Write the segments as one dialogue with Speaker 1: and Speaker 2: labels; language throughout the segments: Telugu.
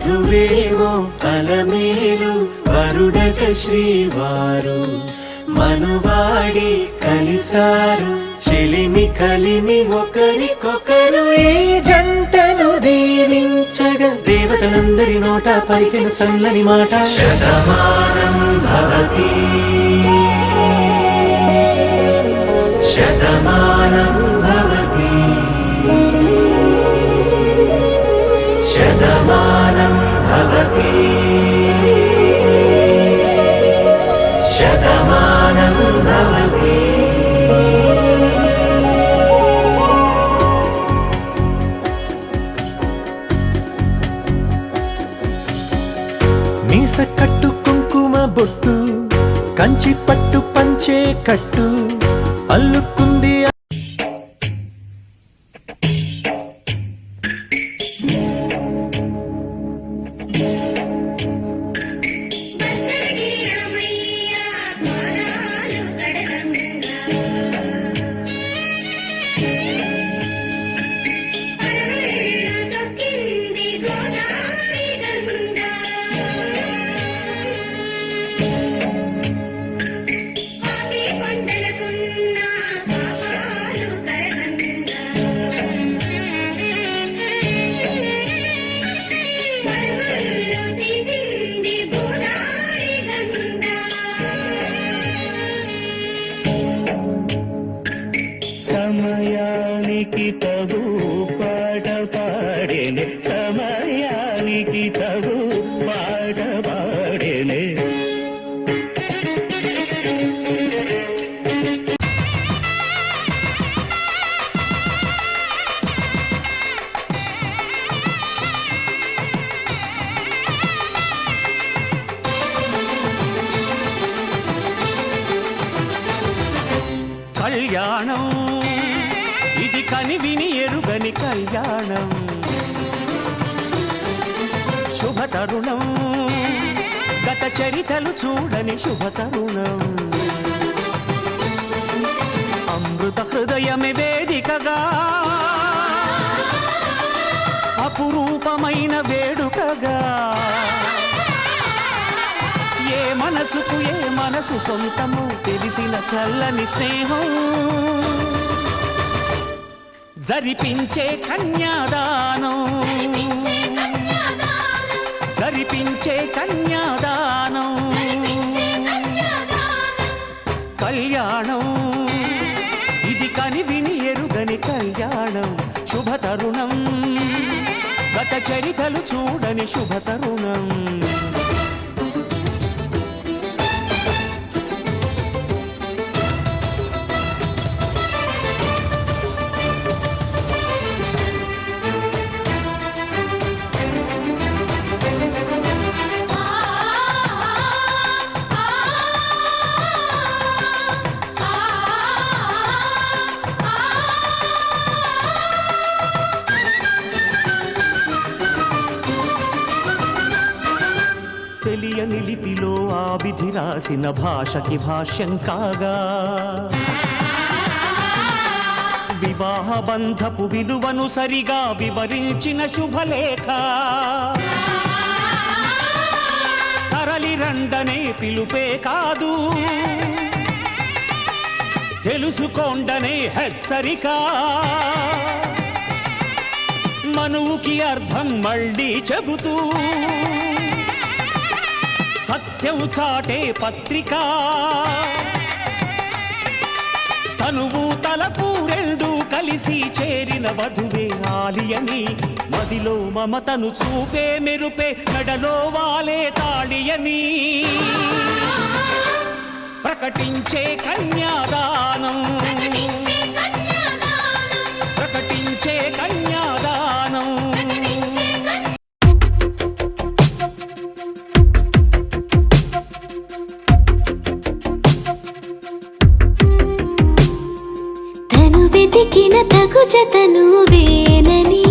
Speaker 1: వధువేమో అలమేలు వరుడట శ్రీవారు మనువాడి కలిసారు చెలిమి కలిమి ఒకరికొకరు ఈ జంటను దీవించగా దేవతలందరి నోట పలికిన చల్లని మాట శతమానం భవతి శతమానం భవతి శతమానం భవతి శతమానం భవతి. మీస కట్టు కుంకుమ బొట్టు కంచి పట్టు పంచే కట్టు అల్లుకుంది
Speaker 2: సమయానికి తగు పాట పాడేనే సమయానికి తగు పాట పాడేనే
Speaker 3: కళ్యాణం ఇది కని విని ఎరుగని కళ్యాణం శుభతరుణం గత చరితలు చూడని శుభతరుణం అమృత హృదయమే వేదికగా అపురూపమైన వేడుకగా ఏ మనసుకు ఏ మనసు సొంతము తెలిసిన చల్లని స్నేహం జరిపించే కన్యాదానం జరిపించే కన్యాదానం కళ్యాణం ఇది కని విని ఎరుగని కళ్యాణం శుభతరుణం గత చరితలు చూడని శుభతరుణం తెలియని లిపిలో ఆ విధి రాసిన భాషకి భాష్యం కాగా వివాహ బంధపు విలువను సరిగా వివరించిన శుభలేఖ తరలి రండనే పిలుపే కాదు తెలుసుకోండనే హెచ్చరిక మనువుకి అర్థం మళ్ళీ చెబుతూ సత్యం చాటే పత్రిక తనువు తలపు రెండు కలిసి చేరిన వధువే ఆలియని మదిలో మమతను చూపే మెరుపే మెడలో వాలే తాళియని ప్రకటించే కన్యాదానం ప్రకటించే కన్యాదానం
Speaker 4: వెతికిన తగు జతను వేనని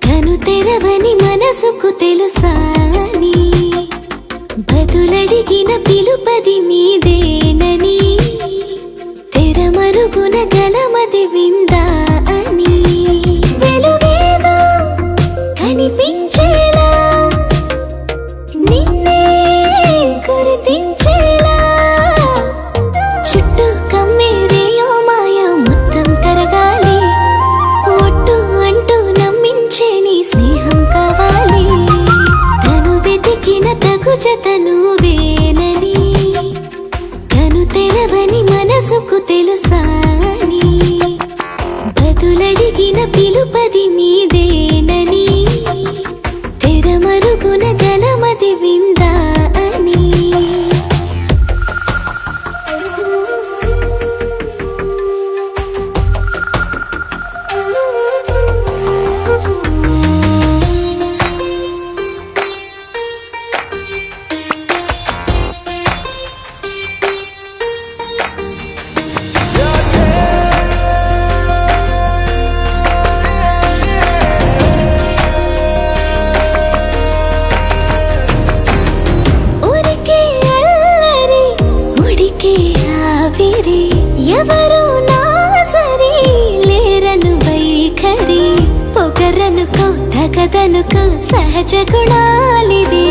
Speaker 4: కను తెరవని మనసుకు తెలుసాని బదులడిగిన పిలుపది నీదేనని తెరమరుగున గలమది విందా అని వెలుగేదో కనిపించేలా జత నువ్వేనని కను తెరవని మనసుకు తెలుసాని బదులడిగిన పిలుపది నీదేనని తెరమరుగున గలమది విందా అని ఎవరు నా సరి లేరను వైఖరి పొగరనుకో తగదనుకో సహజ గుణాలివి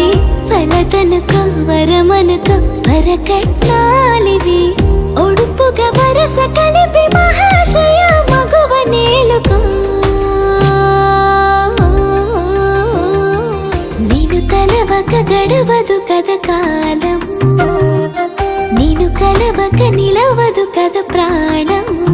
Speaker 4: ఫలదనుకో వరమనుకో వరకట్నాలివి ఒడుపుగా వరస కలిపి మహాశయ మగువ నేలుకో నేను తలవక గడవదు కథ కాలము నేను కలవక నిలవదు కథ ప్రాణము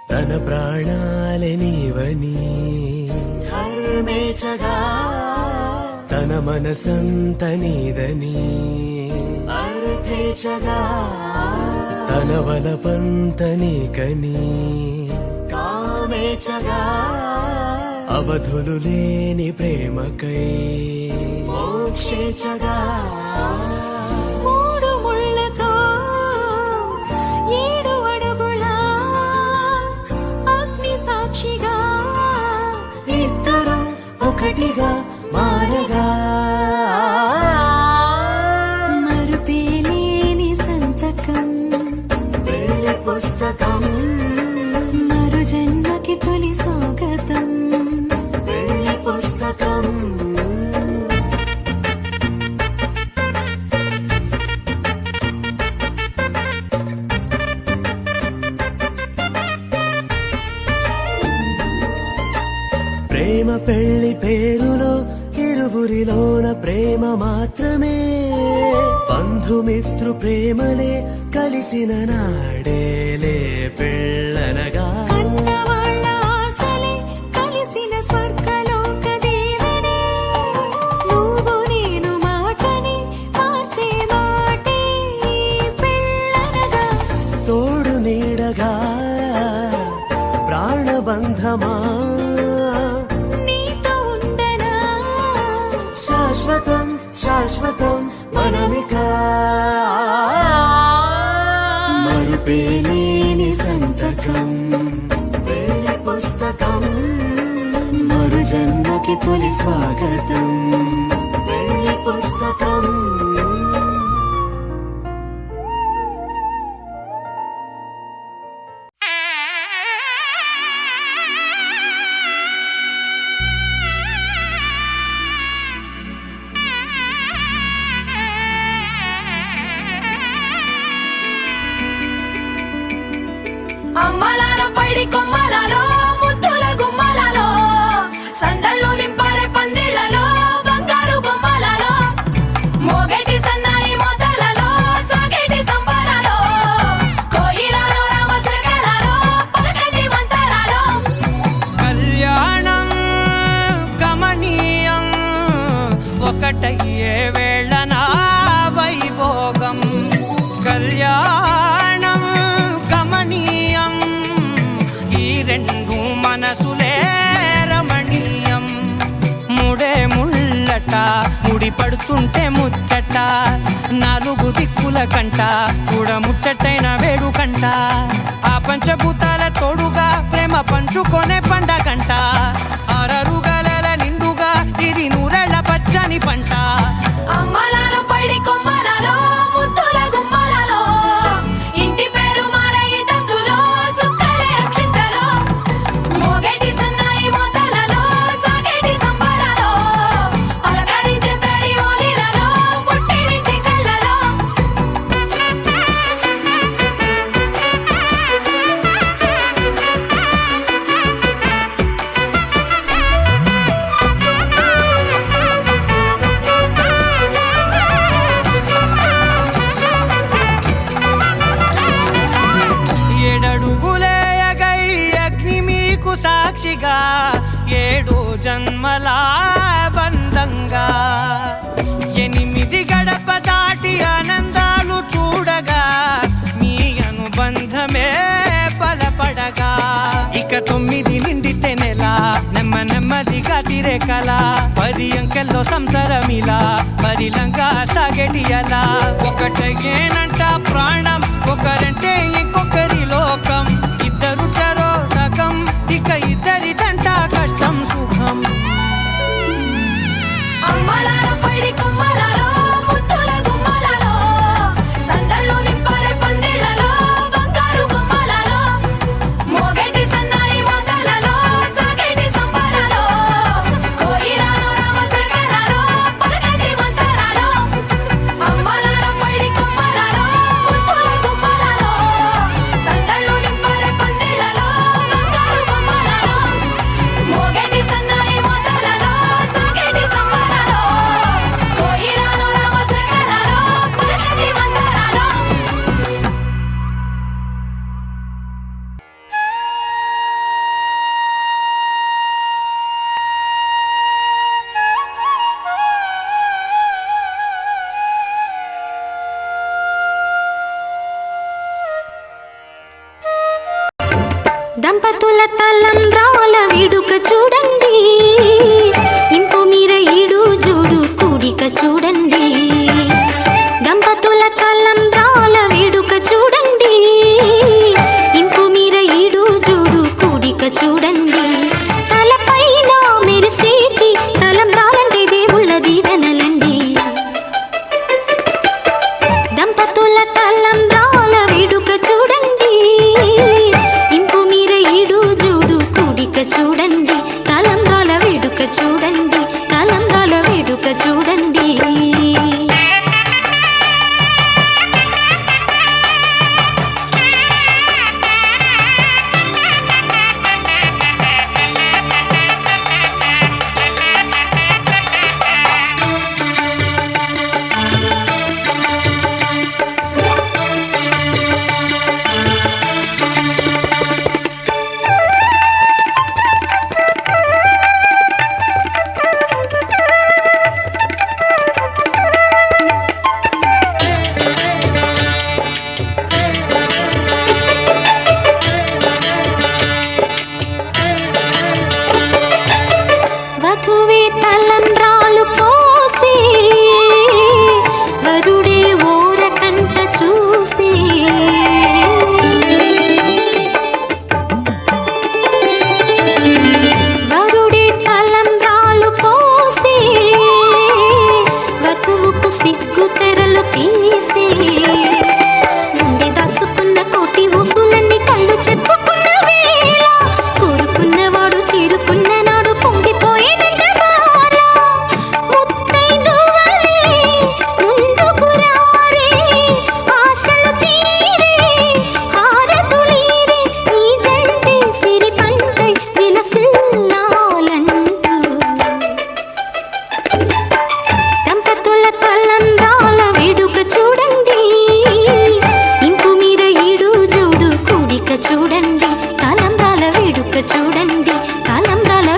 Speaker 1: తన ప్రాణాలే నీవని హర్మేచగా తన మనసంత నీదని అర్థేచగా తన వలపంత నీకని కామేచగా అవధులు లేని ప్రేమకై మోక్షేచగా
Speaker 4: మూడు ముళ్ళతో ఏడు అడుగుల అగ్ని సాక్షిగా
Speaker 1: ఇద్దరు ఒకటిగా మారగా
Speaker 4: మరుపేలేని సంతకం
Speaker 1: పెళ్లి పుస్తకం
Speaker 4: మరు జన్మకి తొలి స్వాగతం
Speaker 1: పెళ్లి పుస్తకం ప్రేమ పెళ్లి పేరులో ఇరువురిలోన ప్రేమ మాత్రమే బంధుమిత్రు ప్రేమలే కలిసిన నాడేలే పెళ్ళనగా
Speaker 4: కన్నవాళ్ళ ఆశలే కలిసిన స్వర్గలోక దేవనే నువ్వు నేను మాటని మార్చే మాటే పెళ్ళనగా
Speaker 1: తోడు నీడగా ప్రాణబంధమా
Speaker 4: నీతో ఉండనా
Speaker 1: శాశ్వతం శాశ్వతం మనమిక మరుపేలేని సంతకం పెళ్లి పుస్తకం మరు జన్మకి తొలి స్వాగతం పెళ్లి పుస్తకం
Speaker 5: అమ్మలాలో పైడి కొమ్మలలో ముద్దుల గుమ్మలలో సందళ్ళు నింపారే పందిళ్లలో బంగారు బొమ్మలలో మోగేటి సన్నాయి మోతలలో సాగేటి సంబరాలో కోయిలలో రామసగలలో పలకటి మంతరాలో
Speaker 6: కళ్యాణం గమనీయం ఒకటయ్యే వేళ నా వైభోగం కళ్యాణం గమనీయం ఈ రెండు మనసులే రమణీయం ముడే ముళ్ళట ముడి పడుతుంటే ముచ్చట నాలుగు దిక్కుల కంట చూడ ముచ్చటైన వేడుకంట ఆ పంచభూతాల తోడుగా ప్రేమ పంచుకొనే పండగంట అరరుగలల నిండుగా ఇది నూరెళ్ళ పచ్చని పంట
Speaker 5: అమ్మలాలో పైడి కొమ్మలలో ముద్దుల గుమ్మలలో ఇంటి పేరు మారయి తందులో చుక్కలే అక్షింతలో మోగేటి సన్నాయి మోతలలో సాగేటి సంబరాలో పలకరించే తడి ఓలిలలో పుట్టినింటి కళ్ళలో
Speaker 6: 9 నిండితే నెల నెమ్మదిగా తీరే కల 10 అంకెల్లో సంసారమిలా పరిలంగా సాగేటియలా ఒకటేనంట ప్రాణం ఒకరంటే ఇంకొకరి లోకం ఇద్దరు చరో సగం ఇక ఇద్దరి దంట కష్టం సుఖం
Speaker 5: అమ్మలాలో పడి కొమ్మలాలో ముత్తుల గుమ్మలాలో సందళ్ళు నింపారే పందిళ్ళలో బంగారు బొమ్మలాలో మోగేటి సన్నాయి మోతలలో సాగేటి సంబరాలో కోయిలాలో రామశేఖరాలో పలకటి మంతరాలో అమ్మలాలో పడి కొమ్మలాలో ముత్తుల గుమ్మలాలో సందళ్ళు నింపారే పందిళ్ళలో బంగారు బొమ్మలాలో మోగేటి సన్నాయి మోతలలో సాగేటి సంబరాలో కోయిలాలో రామశేఖరాలో పలకటి మంతరాలో
Speaker 4: దంపతుల తలంబ్రాల వేడుక చూడండి ఇంపు మీర ఈడు జోడు కూడిక చూడండి దంపతుల తలంబ్రాల వేడుక చూడండి ఇంపు మీర ఈడు జోడు కూడిక చూడండి తలపైన మెరిసేటి తలంబ్రాలంటే దేవుళ్ళ దీవెనలండి దంపతుల తలంబ్రాల వేడుక చూడండి ఇంపు మీర ఈడు జోడు కూడిక చూడండి తలంబ్రాల వేడుక చూడండి తలంబ్రాల వేడుక చూడండి వధువే తలంబ్రాలు పోసి వరుడే ఓరకంట చూసి వరుడే తలంబ్రాలు పోసి వధువుకు సిగ్గు తెరలు తీసి గుండె దాచుకున్న కోటి ఊసులన్నీ కళ్ళు చెప్పుకున్న వేళ కోరుకున్నవాడు చేరుకున్న నాడు పొంగిపోయేదంట బాల ముత్తైదువలే ముందుకు రారే ఆశలు తీరే హారతులీరే ఈ జంటే సిరి పంటై విలసిల్లాలంటూ దంపతుల తలంబ్రాల వేడుక చూడండి ఇంపు మీర ఈడు జోడు కూడిక చూడండి తలంబ్రాల వేడుక చూడండి తలంబ్రాల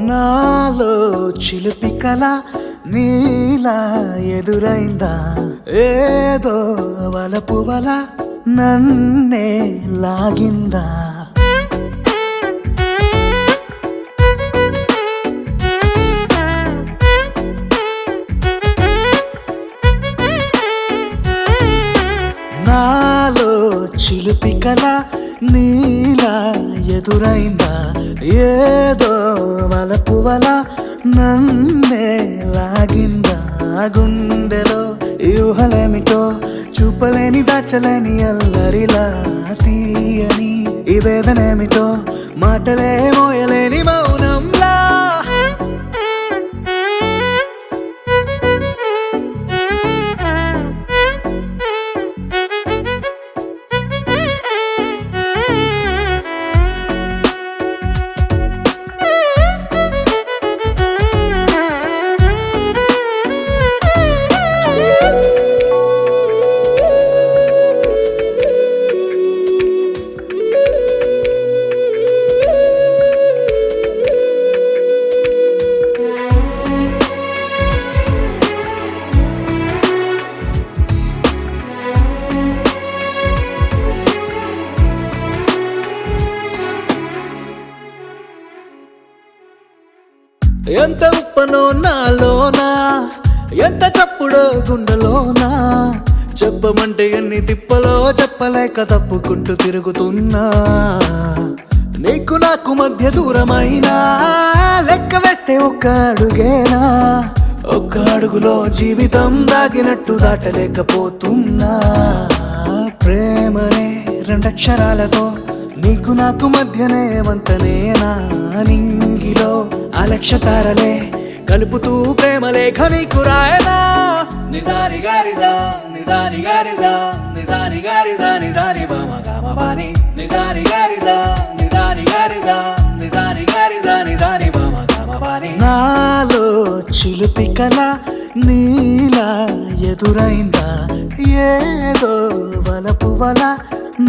Speaker 1: నాలో చిలిపి కల నీలా ఎదురైందా ఏదో వలపు వల నన్నే లాగిందా నాలో చిలిపి కల నీలా ఎదురైందా ఏదో వలపు వల నన్నే లాగిందా గుండెలో యూహలేమిటో చూపలేని దాచలేని అల్లరిలా తీయని ఈ వేదనేమిటో మాటలే మోయలేని మౌనంలా ఎంత ఉప్పనో నాలోనా, ఎంత చప్పుడో గుండెలోనా, చెప్పమంటే ఎన్ని తిప్పలో చెప్పలేక తప్పుకుంటూ తిరుగుతున్నా. నీకు నాకు మధ్య దూరమైనా లెక్క వేస్తే ఒక్క అడుగేనా, ఒక్క అడుగులో జీవితం దాగినట్టు దాటలేకపోతున్నా. ప్రేమనే రెండక్షరాలతో నీకు నాకు మధ్యనే వంతనేనా, నింగిలో అలక్ష తారలే కలుపుతూ ప్రేమ లేఖ నీకు రాయనా. నిజాని గారిదా నిజాని గారిదా నిజాని గారిదా నిజాని బామ గామ బాని, నిజాని గారిదా నిజాని గారిదా నిజాని గారిదా నిజాని బామ గామ బాని. నాలో చిలుపి కల నీలా ఎదురైందా, ఏదో వలపు వల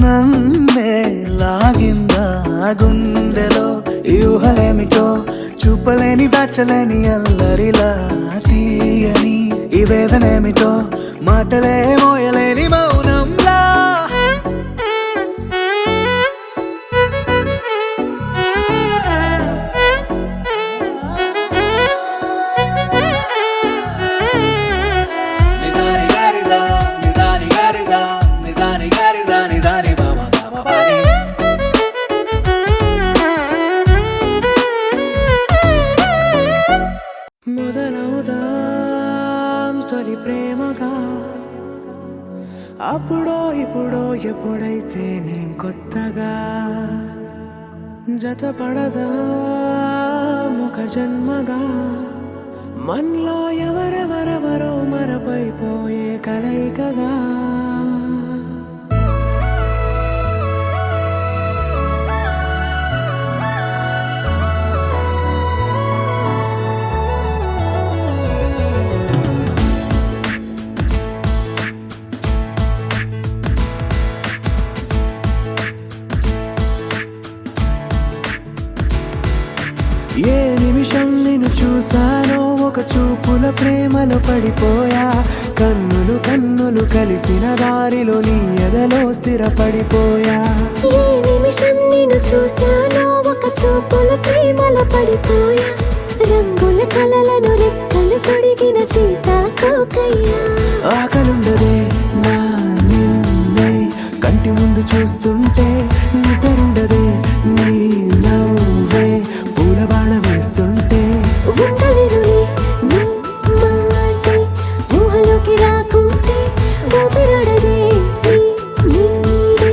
Speaker 1: నన్నే లాగిందా. గుండెలో యూహలేమిటో చూపలేని దాచలేని అల్లరిలా, తీయని ఈ వేదనేమిటో మాటలే మోయలేని మౌనంలా. నిజాని గారిదా నిజాని గారిదా నిజాని గారిదా నిజాని బామ గామ బాని.
Speaker 6: మొదలవుదాం తొలి ప్రేమగా, అప్పుడో ఇప్పుడో ఎప్పుడైతే నేను కొత్తగా జతపడదా ఒక జన్మగా. మనలో ఎవరెవరెవరో మరపైపోయే కలయికగా. ఏ నిమిషం నిన్ను చూసానో ఒక చూపుల ప్రేమలో పడిపోయా. కన్నులు కన్నులు కలిసిన దారిలో నీ ఎదలో స్థిరపడిపోయా.
Speaker 4: ఏ నిమిషం నిన్ను చూశానో ఒక చూపుల ప్రేమలో పడిపోయా. రంగుల కలలను రెక్కలు తొడిగిన సీతాకోకయ్యా.
Speaker 6: ఆకలుండదే నా నిన్నే కంటి ముందు చూస్తుంటే, నిద్రుండదే నీ నవ్వే పూల బాణ వేస్తుంటే.
Speaker 4: ఉండలేనులే నీ మాటే ఊహలోకి రాకుంటే, ఊపిరాడదే నీ నీడే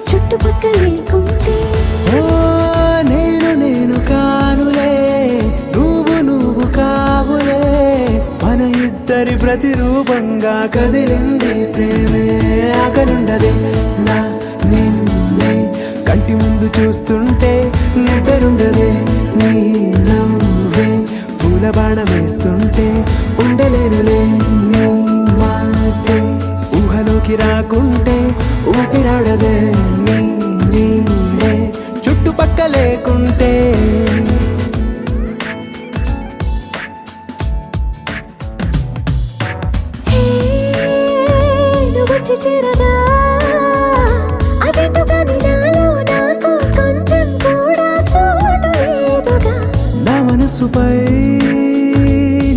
Speaker 4: చుట్టుపక్కల లేకుంటే.
Speaker 6: ఓ నేను నేను కానులే, నువ్వు నువ్వు కావులే, మన ఇద్దరి ప్రతిరూపంగా కదిలిందే ప్రేమే. ఆకలుండదే నా నిన్నే కంటి ముందు చూస్తుంటే, నిద్రుండదే నీ నవ్వే పూల బాణం వేస్తుంటే. ఉండలేనులే నీ మాటే ఊహలోకి రాకుంటే, ఊపిరాడదే నీ నీడే చుట్టుపక్క లేకుంటే.
Speaker 4: వచ్చి చేరగా అదేంటో కానీ నాలో నాకు కొంచెం కూడా చోటు లేదుగా.
Speaker 6: నా మనసుపై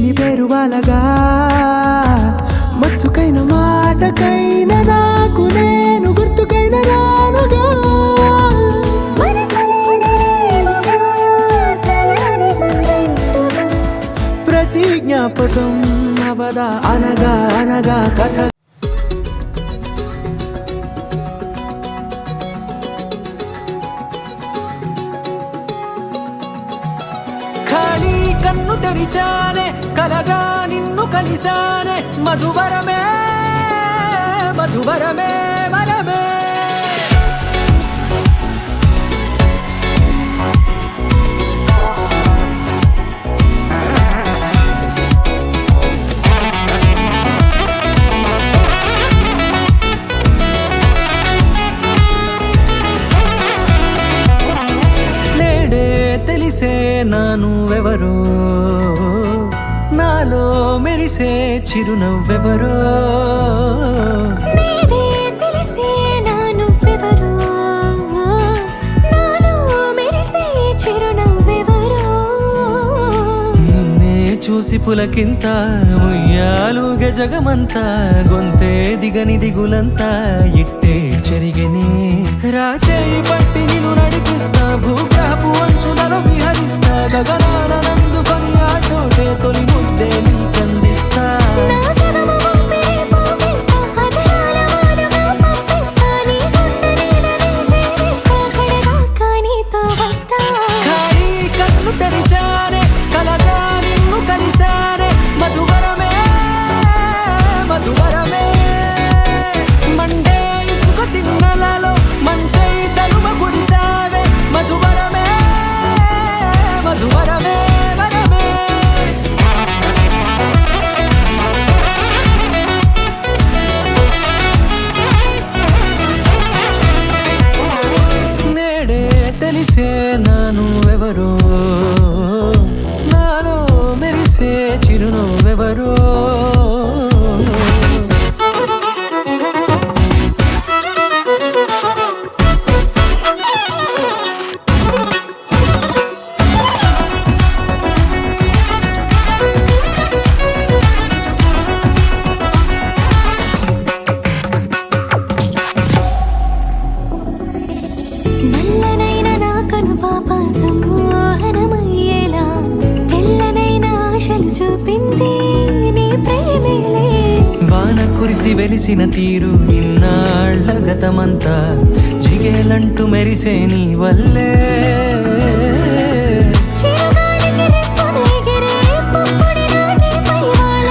Speaker 6: నీ పేరు వాలగా, మచ్చుకైన మాటకైన నాకు నేను గుర్తుకైన రానుగా.
Speaker 4: మనకలేనిరేవుగా, కలని సంగంటుగా.
Speaker 6: ప్రతి జ్ఞాపకం అవదా అనగా అనగా కథ. ఖాళీ కన్ను తెరిచానే, కలగా నిన్ను కలిసానే. మధువరమే మధువరమే వరమే. నేడే తెలిసే నా నువ్వెవరో, నాలో మెరిసే చిరునవ్వెవరో.
Speaker 4: నేడే తెలిసే నా నువ్వెవరో, నాలో మెరిసే చిరునవ్వెవరో.
Speaker 6: చూసి పులకింత ఉయ్యాలుగే జగమంతా గొంతే దిగని దిగులంతా ఇట్టే చెరిగనే రాచేయి పట్టి నిన్ను నడిపిస్తా భూగ్రహపు అంచులలో విహరిస్తా గగనాన నందుకొని ఆ చోటే తొలి ముద్దే నీకందిస్తా
Speaker 4: నా సగమ ఊపిరి పోగిస్తా అధరాల వానగా పంపిస్తా నీ గుండె నీడనే చేరిస్తా కడదాకా నీతో వస్తా
Speaker 6: ఖాళీ కన్ను తెరిచానే కలగా నిన్ను కలిసానే మధువరమే మధువరమే మండే ఇసుక తిన్నలలో మంచై చలువ కురిసావే మధువరమే మధువరమే వరమే నేడే తెలిసే నాను ఎవరో నాలో మెరిసే చిరునవ్వెవరో
Speaker 4: నల్లనైన నా కనుపాప సమ్మోహనమయ్యేలా తెల్లనైన ఆశలు చూపింది నీ ప్రేమేలే
Speaker 6: వాన కురిసి వెలిసిన తీరు ఇన్నాళ్ళ గతమంతా జిగేలంటూ మెరిసే నీ వల్లే
Speaker 4: చిరుగాలికి రెప్పను ఎగిరే పుప్పొడిగా నీపై వాల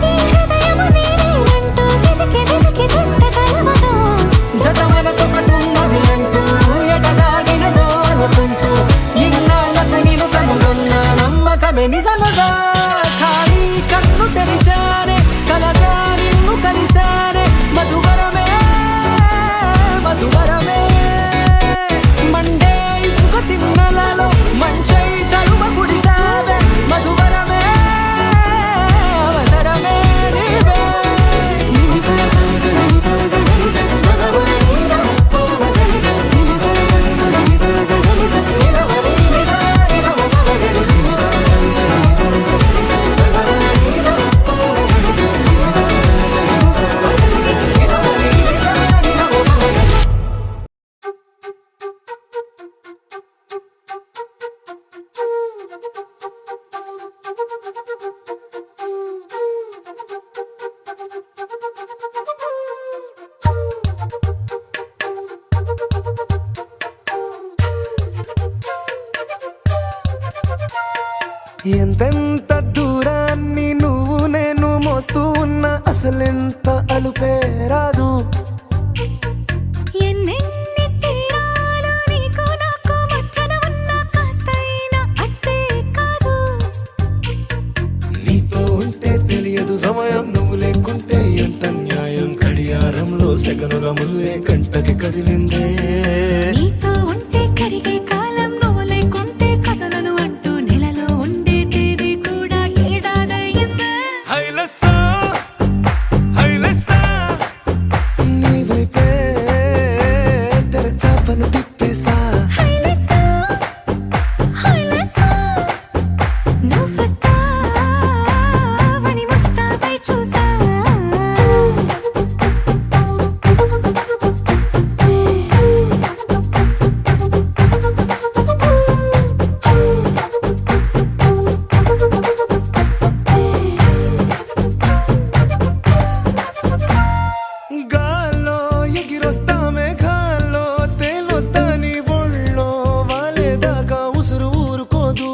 Speaker 4: ఈ హృదయము నీదేనంటూ వెతికి వెతికి చుట్ట కలవగా
Speaker 6: జత మనసొకటున్నది అంటూ ఎటదాగినదో అనుకుంటూ ఇన్నాళ్ళకు నేను కనుగొన్న నమ్మకమే నిజముగా ఖాళీ కన్ను తెరిచానే కలగా నిన్ను కలిసానే మధువరమే మధువరమే మండే ఇసుక తిన్నలలో మంచై చలువ కురిసావే మధువరమే అవసరమే నీవే
Speaker 7: ఎంతెంత దూరాన్ని నువ్వు నేను మోస్తూ ఉన్నా అసలెంత అలుపే రాదు
Speaker 4: ఎన్నెన్ని తీరాలు నీకు నాకు మధ్యన ఉన్న కాస్తైనా అట్టే కాదు
Speaker 7: నీతో ఉంటే తెలియదు సమయం నువ్వు లేకుంటే ఎంత న్యాయం గడియారంలో సెకనుల ముల్లే కంటకి కదిలిందే
Speaker 4: నీతో ఉంటే కరిగే కాలం నువ్వు లేకుంటే కథలను అంటూ నెలలో ఉండే తేదీ కూడా ఏడాదయ్యిందే
Speaker 7: హైలెస్సా హైలెస్సా నీ వైపే తెరచాపను తిప్పేసా
Speaker 4: హైలెస్సా హైలెస్సా నువ్వొస్తావని ముస్తాబై చూసా
Speaker 7: గాల్లో ఎగిరొస్తా మేఘాల్లో తేలొస్తా నీ ఒళ్ళో వాలేదాకా ఉసురు ఊరుకోదు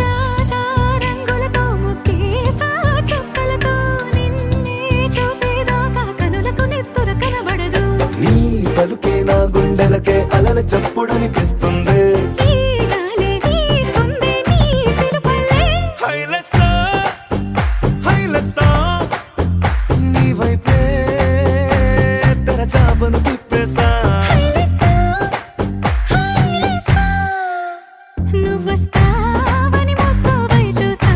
Speaker 4: రాజా రంగులతో ముక్కేసా చుక్కలతో నిన్నే చూసేదాకా కనులకు నెత్తుర కనబడదు
Speaker 7: నీ పలుకే నా గుండెలకే అలల చప్పుడనిపిస్తుంది
Speaker 4: ఈ గాలి వీస్తుంది నీ పిలుపులే
Speaker 7: హైలెస్సా హైలెస్సా నీ వైపే తెరచాపను తిప్పేసా
Speaker 4: హైలెస్సా హైలెస్సా నువ్వొస్తావని ముస్తాబై చూసా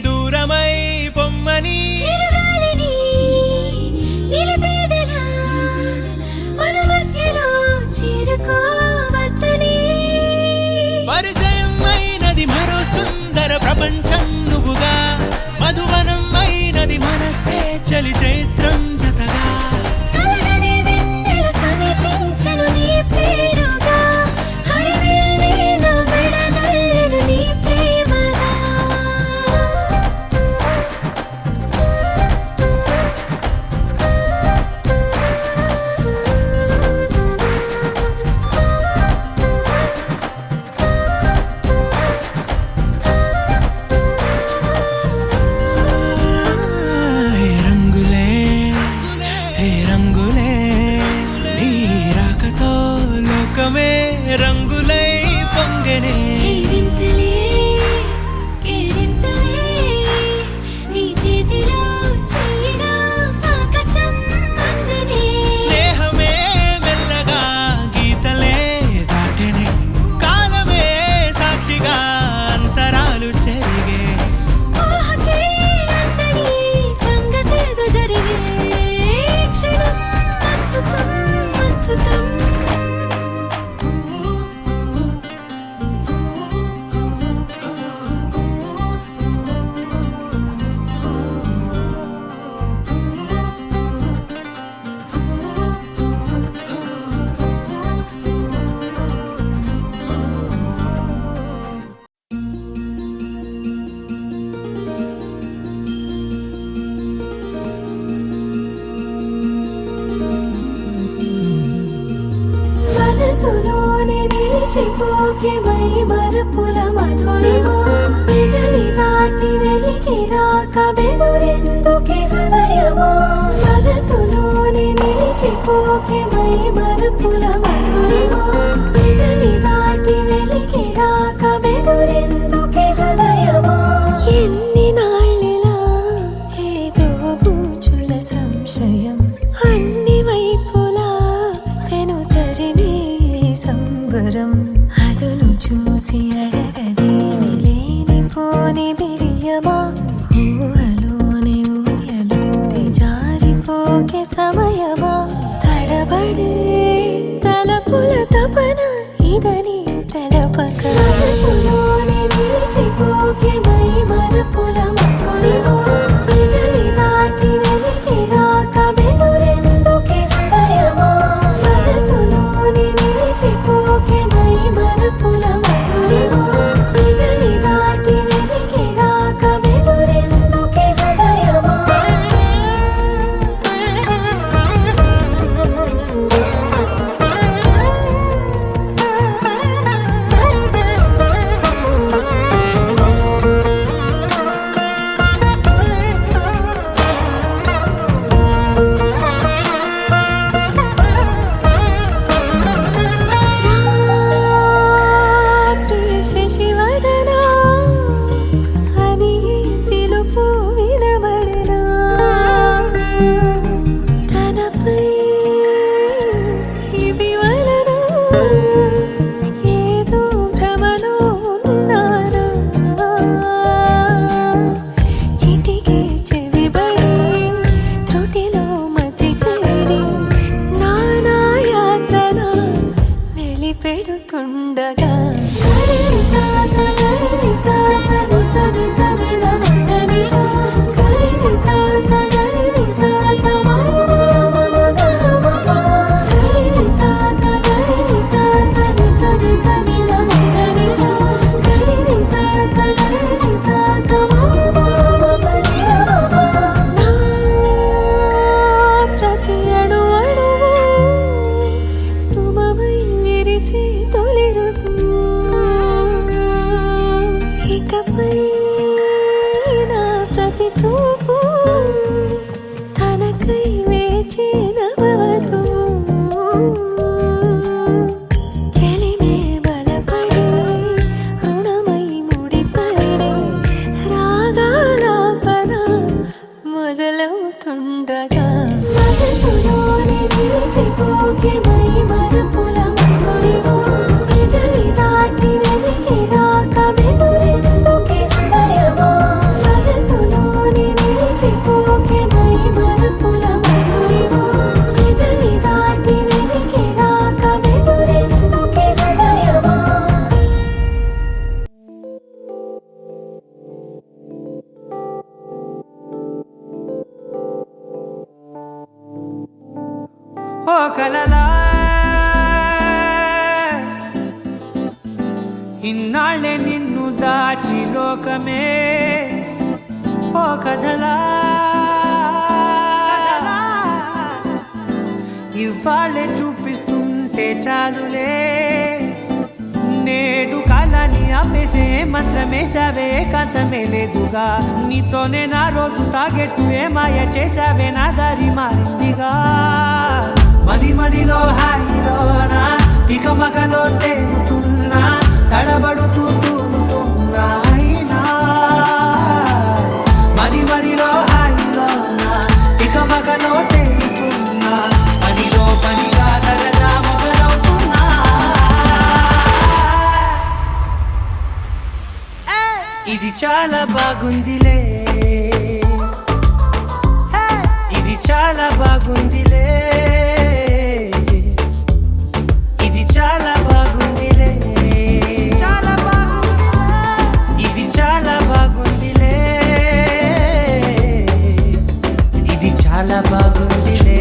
Speaker 1: దూరమై పొమ్మని
Speaker 4: చిరుగాలిని నిలిపేదెలా మన మధ్యలో చేరుకోవద్దని
Speaker 1: పరిచయం అయినది మరో సుందర ప్రపంచం నువ్వుగా మధువనం అయినది మనసే చలి చైత్రం జతగా
Speaker 4: కలగని వెన్నెల సమీపించను నీ పేరుగా హరివెల్లి నా మెడనల్లను నీ ప్రేమగా
Speaker 1: హే రంగులే హే రంగులే నీ రాకతో లోకమే రంగులై పొంగనే
Speaker 4: ఈ వింతలే కేరింతలే నీ చేతిలో చెయ్యిగా ఆకాశం అందనే
Speaker 1: స్నేహమే మెల్లగా గీతలే దాటెనే కాలమే సాక్షిగా అంతరాలు చెరిగే
Speaker 4: ఊహకే అందని సంగతేదో జరిగే క్షణం అద్భుతం అద్భుతం మనసులోనే నిలిచిపోకే మై మరపుల మధురిమా పెదవి దాటి వెలికి రాక బెదురెందుకే హృదయమా మనసులోనే నిలిచిపోకే మై మరపుల మధురిమా పెదవి దాటి వెలికి రాక బెదురెందుకే హృదయమా ఎన్ని నాళ్ళిలా ఏదో బూచుల సంశయం అన్ని వైపులా వెనుతరినే సంబరం అదును చూసి అడగదేమి లేనిపోని బిడియమా ఊహలోని ఊయలోకి జారిపోకే సమయమా తడబడే తలపుల తపన ఇదని తెలపక మనసులోనే నిలిచిపోకే మై మరపుల మధురిమా పెదవి దాటి వెలికి రాక బెదురెందుకే హృదయమా మనసులోనే నిలిచిపోకే మై మరపుల మధురిమా పెదవి దాటి వెలికి రాక బెదురెందుకే హృదయమా శశివదనా అని పిలుపు వినబడినా తనపై ఇది వలన ఏదో భ్రమలో ఉన్నానా చిటికే చెవిబడి త్రుటిలో మతి చేరి నానాయాతన వెలిపెడుతుండగా ప్రతి అణు అణువు సుమమై విరిసే తొలి ఋతువు ఇకపై నా ప్రతి చూపు తనకై వేచి నవవధువు చెలిమే బలపడి రుణమై ముడిపడి రాగాలాపన మొదలవుతుండగా మనసులోనే నిలిచిపోకే మై మరపుల మధురిమా పెదవి దాటి వెలికి రాక బెదురెందుకే హృదయమా
Speaker 6: ఓ కలలా ఇన్నాళ్ళే నిన్ను దాచి లోకమే ఓ కథలా ఇవాళ్ళే చూపిస్తుంటే చాలులే నేడు కాలాన్ని ఆపేసే మంత్రమేసావే కాంతమే లేదుగా నీతోనే నా రోజు సాగెట్టు ఏ మాయ చేసావే నా దారి మారిందిగా మది మదిలో హాయిలోనా ఇక మగలో తేలుతున్నా తడబడుతూ తూలుతున్నా అయినా మది మదిలో హాయిలోనా ఇక మగలో తేలుతున్నా పనిలో పనిగా సరదా మొదలవుతున్నా ఇది చాలా బాగుందిలే ఇది చాలా బాగుందిలే ఇది చాలా బాగుందిలే చాలా బాగుంది ఇది చాలా బాగుందిలే ఇది చాలా బాగుందిలే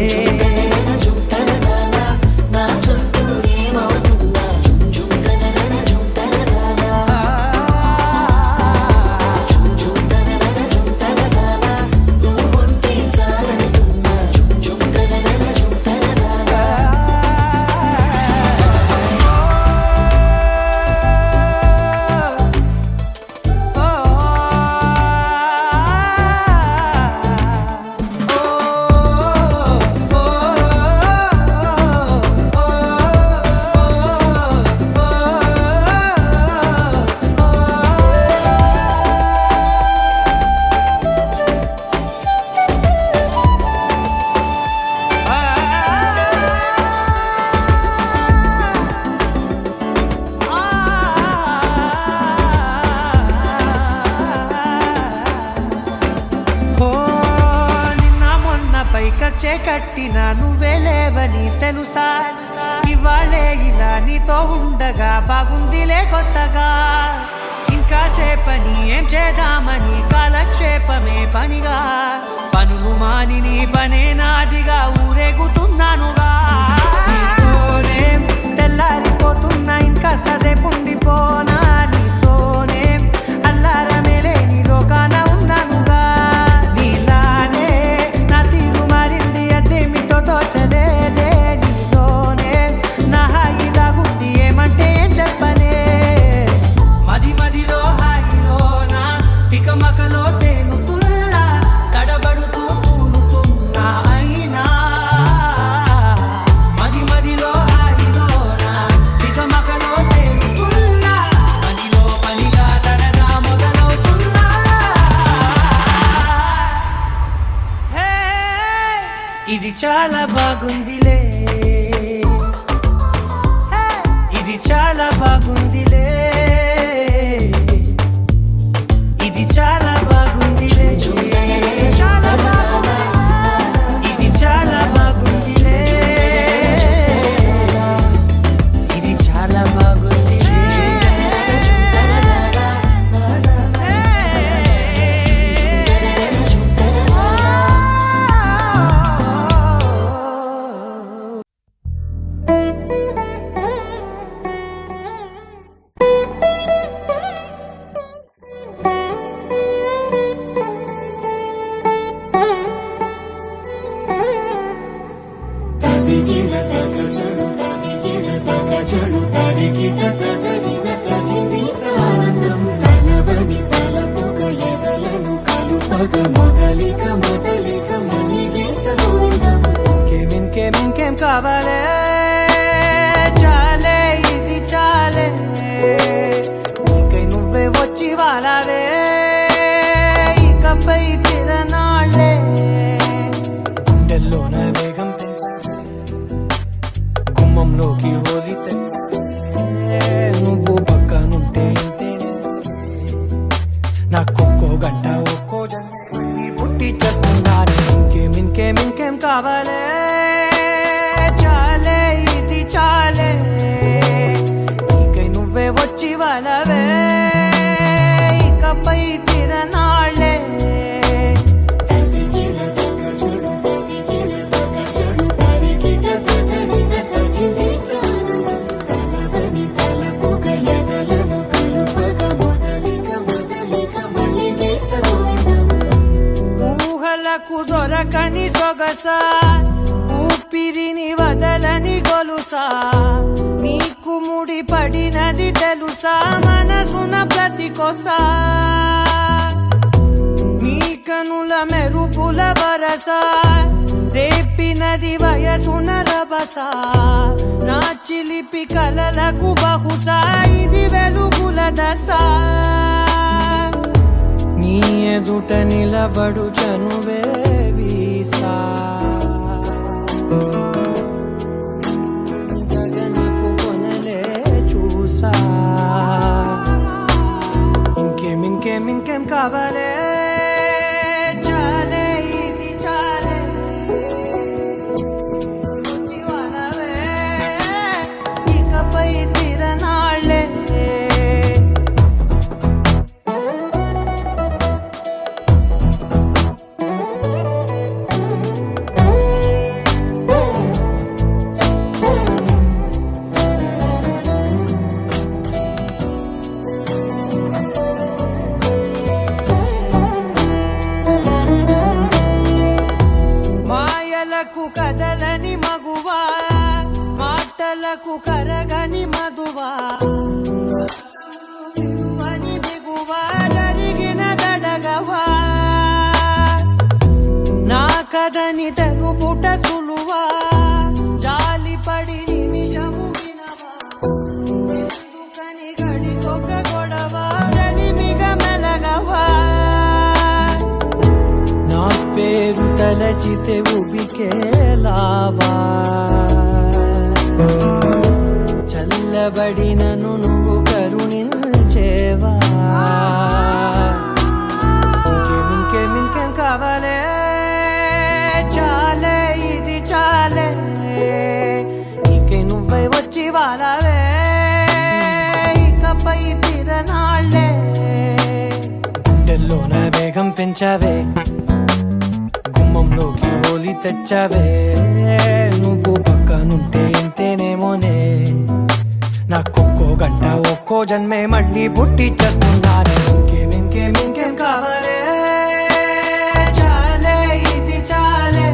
Speaker 6: పైకచ్చే కట్టిన నువ్వే లేవని తెలుసా ఇవాళే ఇలా నీతో ఉండగా బాగుందిలే కొత్తగా ఇంకా సేపని ఏం చేద్దామని కాలక్షేపమే పనిగా పనులు మాని నీ పనే నాదిగా ఊరేగుతున్నానుగా నీతోనే తెల్లారిపోతున్నా ఇంకాస్త సేపు ఉండిపోనా నీతోనే అల్లారమే లేని లోకాన ఉన్నానుగా నీలానే నా తీరు మారింది అదేమిటో తోచలేదే నీతోనే నా హాయి దాగుంది ఏమంటే ఏం చెప్పనే మది మదిలో హాయిలోనా తికమకలో తేలుతున్నా తడబడుతూ తూలుతున్నా అయినా మది మదిలో హాయిలోనా తికమకలో తేలుతున్నా పనిలో పనిగా సరదా మొదలవుతున్నా హే ఇది చాలా బాగుందిలే ఇది చాలా బాగుందిలే ఇది చాలా బాగుందిలే చాలా బాగుంది ఇది చాలా బాగుందిలే ఇది చాలా బాగుందిలే ఇంకేం కావాలే చాలే ఇది చాలే నీకై నువ్వే వచ్చి వాలావే ఇకపై తిరనాళ్ళే గుండెల్లోన వేగం గుమ్మంలోకి హోలీ నువ్వు పక్కనుంటే ఇంతేనే నాకొక్కో గంట ఒక్కో జంట పుట్టి చేస్తున్నాను ఇంకేం కావాలే చాలే ఇది చాలే నీకై నువ్వే వచ్చి వాలవే ఇకపై తిరనాళ్ళే
Speaker 7: తదిగిడ తగ చెడు తదిగిడ తగ చెడు తరిగిట
Speaker 6: ఆగని సొగస ఊపిరిని వదలని గొలుసా నీకు ముడి పడినది తెలుసా మనసున ప్రతి కొసా నీ కనుల మెరుపుల వరస రేపినది వయసున రభస నా చిలిపి కలలకు బహుశా ఇది వెలుగుల దశ నీ ఎదుట నిలబడు చనువే వీసా గగనపు కొనలే చూసా ఇంకేం కావాలే చాలే ఇది చాలే జీవాలవే ఇకపై తిరనాళ్ళే మాయలకు కదలని మగువా మాటలకు కరగని మధువా అని బిగువా జరిగిన దడగవా నా కదని తెలుపుట సులువా జాలిపడి నిమిషము వినవా ఎందుకని గడికొక గొడవ రలిమిగ మెలగవా నా పేరు తలచితే ఉబికేలావా చల్లబడినను నువ్వు కరుణించేవా ఇంకేం కావాలే చాలే ఇది చాలే నీకే నువ్వై వచ్చి వాలవే ఇకపై తిరనాళ్ళే గుండెల్లోన వేగం పెంచావే గుమ్మంలోకి హోలీ తెచ్చావే నువ్వు పక్కనుంటే ఎంతేనేమోనే నాకొక్కో గంట ఒక్కో జన్మే మళ్ళీ పుట్టి చేస్తున్నానే ఇంకేం కావాలే చాలే ఇది చాలే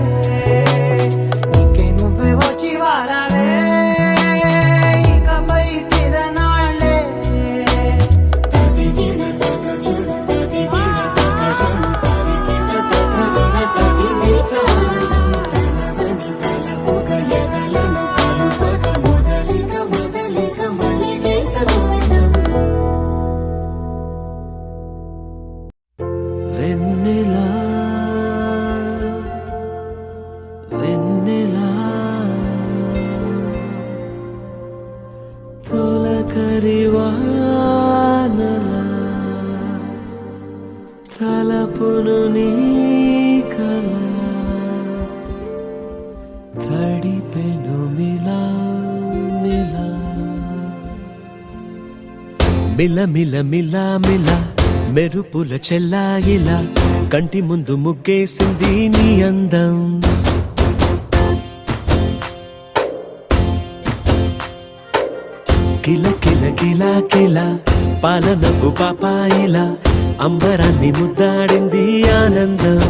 Speaker 6: నీకే నువ్వే వచ్చి వారాలే ఇకపై తిరనాళ్ళే
Speaker 3: వెన్నెలా వెన్నెలా తొలకరి వానలా తలపును నీ కల తడిపెను మిలా మిలా మిల మిల మిల మిల మెరుపుల చెల్లాయిలా కంటి ముందు ముగ్గేసింది నీ అందం కిల కిల కిల కిల పాలనకు పాపాయిలా అంబరాన్ని ముద్దాడింది ఆనందం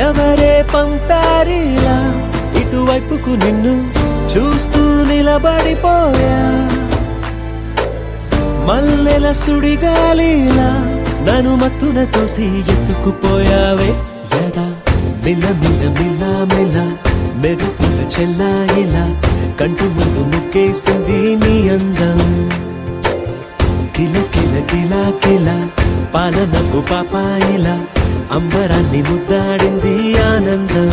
Speaker 3: ఎవరే పంపారిలా ఇటువైపుకు నిన్ను చూస్తూ నిలబడిపోయా మల్లెల సుడిగాలిలా నన్ను మత్తున తోసి ఎత్తుకుపోయావే యదా మిల మిల మిల మిల మెరుపుల చెల్లాయిలా కంటి ముందు ముగ్గేసింది నీ అందం కిల కిల కిల కిల పాలనకు పాపాయిలా అంబరాన్ని ముద్దాడింది ఆనందం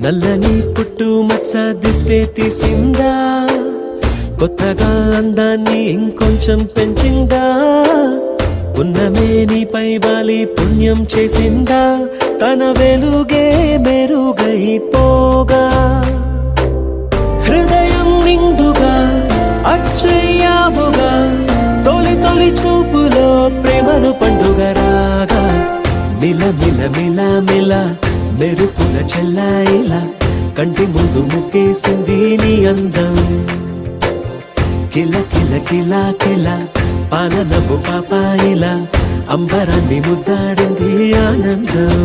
Speaker 3: నల్లని పుట్టు మచ్చ దిష్టే తీసిందా కొత్తగా అందాన్ని ఇంకొంచెం పెంచిందా ఉన్నమే నీపై వాలి పుణ్యం చేసిందా తన వెలుగే మెరుగైపోగా హృదయం నిండుగా అచ్చయ్యావుగా తొలి తొలి చూపులో ప్రేమను పండుగ రాగా మిల మిల మిల మిల మెరుపుల చెల్లాయిలా కంటి ముందు ముక్కేసింది నీ అందం కిల కిల కిల కిల పాలనపు పాపాయిలా అంబరాన్ని ముద్దాడింది ఆనందం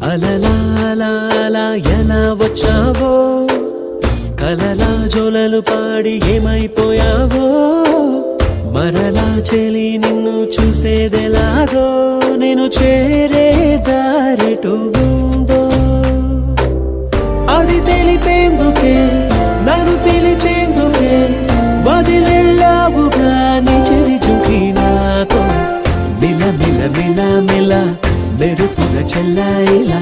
Speaker 3: అలలా అలా అలా ఎలా వచ్చావో కలలా జోలలు పాడి ఏమైపోయావో మరలా చెలి నిన్ను చూసేదెలాగో నేను చేరే దారిటు ఉందో అది తెలిపేందుకే నన్ను పిలిచేందుకే వదిలెళ్ళావుగా నీ చెవి చుంకి నాతో మిల మిల మిల మిల మెరుపుల చెల్లాయిలా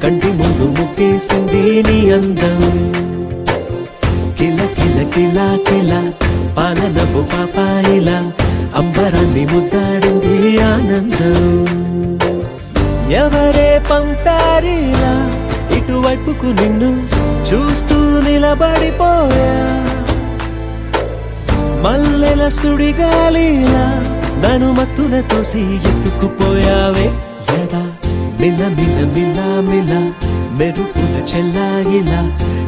Speaker 3: కంటి ముందు ముక్కేసింది నీ అందం కిల కిల కిల కిల పాలనపు పాపాయిలా అంబరాన్ని ముద్దాడింది ఆనందం ఎవరే పంపారిలా ఇటువైపుకు నిన్ను చూస్తూ నిలబడిపోయా మల్లెల సుడిగాలిలా నన్ను మత్తున తోసి ఎత్తుకుపోయావే యదా మిల మిల మిల మిల మెరుపుల చెల్లాయిలా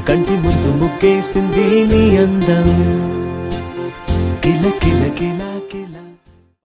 Speaker 3: కంటి ముందు ముక్కేసింది నీ అందం కిల కిల కిల